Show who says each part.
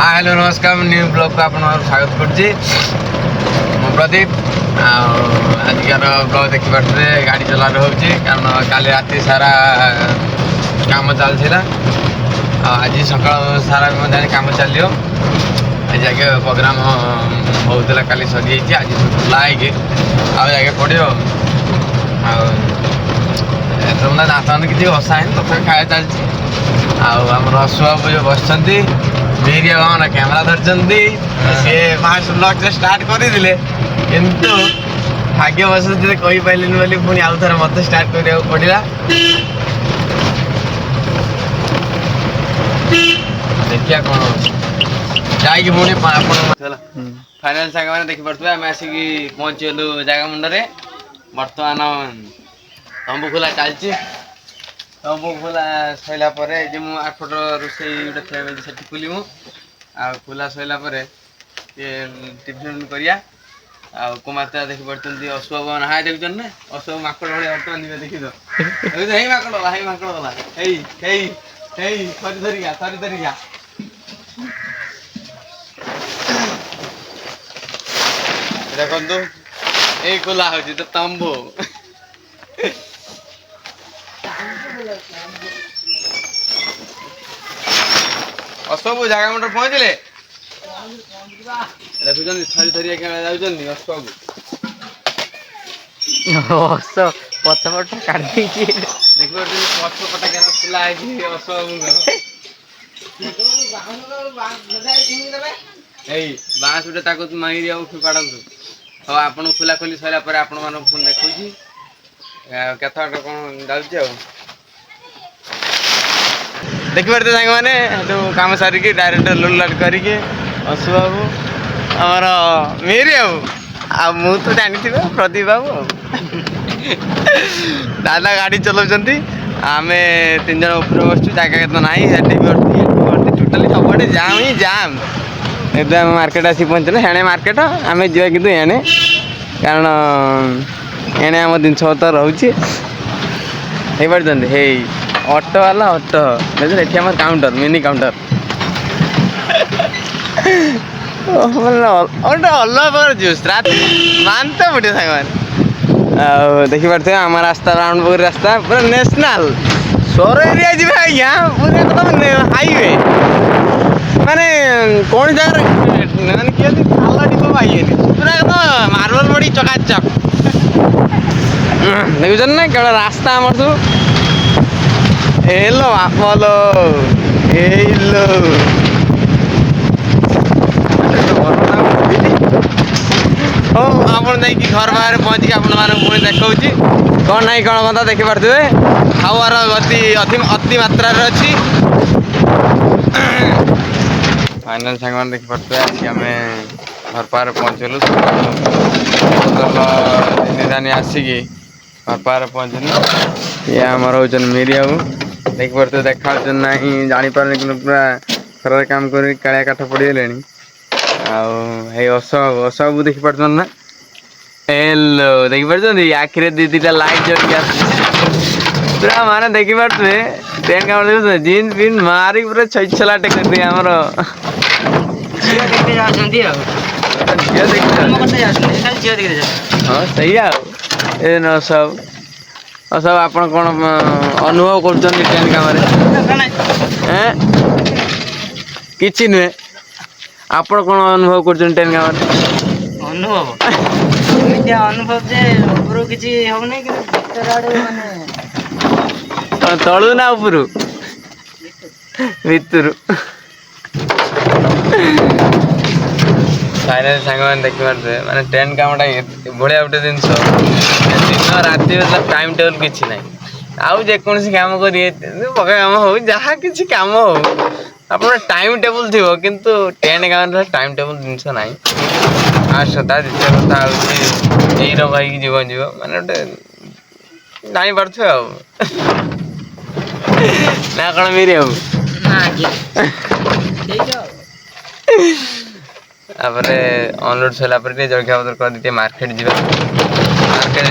Speaker 1: hello नमस्कार new blog को आपन स्वागत करछि मो प्रदीप आजिकार ब्लॉग देखि पारे गाड़ी चला होछि कारण काली राति सारा काम चलथिला आज सकाळ सारा मध्य काम चलियो आज आगे प्रोग्राम होउतला काली सरी जाइछि आज लाइक आ आगे पड़ियो आ नाचन किसी हसा है तो खाया चलछि आमर असुबाबू जो बस मेरिया भावना कैमेरा धरती सी फास्ट ब्लॉग से स्टार्ट करदे किंतु भाग्यवश कही पारे बोली पुणी आउ थे मत स्टार्ट करा पड़ा देखिए कौन जाकि पुणी फाइनाल सांग मैंने देखिपे आम आसिक पहुँचलु जगह मुंडे बर्तमान तंबू खोला चलती तंबू खोला सैला जो मुझे 8 फुट रोषे गोटे से खोलू खोला सैला टिफिन करिया कुमात्रा देखी पड़ती असुबाबू हाय देखुन ना असुबाबू माकड़ भाई बर्तमान देखी तो माकड़ गला माकड़ गला थरी धरिया देखु ये खोला हो तो तंबू असबू जगह मुंडे पहुँचले देखुन थरी थरी जाऊँ असबू
Speaker 2: पछपट काट देखिए
Speaker 1: पछपटा क्या खुला है असबू बाँस गोटे मांगी फिपाड़ू हाँ आपन खोला खोली सर आपण फोन देखी केत कौन जाऊँ देखिपे सांग मैंने कम सारिकी डायरेक्ट लुलाट करके असुबाबू आमर मेरी आ मु तो जानी प्रदीप बाबू दादा गाड़ी चलाउछंती आमे 3 जन ऊपर बसचु जगह तो ना टोटाली सबटे जाम ही जाम एकदम मार्केट आसी पहुँचने हेणे मार्केट आम जा कि एणे कारण एणे आम जिनस पतर रोचे हे ऑटो वाला ऑटो देखिए ये आम काउंटर मिनी काउंटर अलग प्रकार जूस रात मानते पड़े सांग देखिपे आम रास्ता राउंडपुर रास्ता पूरा नेशनल सौर एरिया जी आज्ञा पूरा एकदम हाईवे माने कौन जगह माने किए खाला डिपो पाइए पूरा एकदम मार्बल बड़ी चकाचक देखुन ना केवल रास्ता आम सब हेलो आपलो हेलो आप घर बाहर पहुँचिक पुणी देखा कौन ना कौन क्या देखिपे हावार गति अति मात्रा अच्छी फाइनाल सांग मैंने देखिपे आज आम घर पार पहुँचलु रानी आसिक घर पार पहुँचलु ये आमर हूँ मेरिया देखिपे देखा ना जापारे कि पूरा खरार काम कर कालिया काठ पड़गले असबू देखिपे ना हेलो देखिपे आखिरी दीटा लाइट जल पूरा माने देखिपे ट्रेन काम देख जीन्स पिन मारिक पूरा छलाटे कर दिए आमर हाँ सही आ सब सब आप कौन अनुभव कर ट्रेन काम कि नुहे आप कौन अनुभव कर ट्रेन काम
Speaker 2: अनुभव अनुभव जे ऊपर किसी होने
Speaker 1: तलु ना ऊपर भितर फाइनाल सांग मैंने देखिपे माने ट्रेन कामटा भाया गोटे जिन दिन राति मतलब टाइम टेबल किसी ना आउ जेकोसी काम करें पक्का काम हो जहाँ किसी काम हो आप टाइम टेबल थी किंतु ट्रेन काम टाइम टेबल जिनस ना फास्ट कथा द्वितीय कथा हूँ यही रही जीवन जीव माने गोटे जापारे ना कौन मेरी अनलोड सरला जलखिया पत्र कर मार्केट जी मार्केट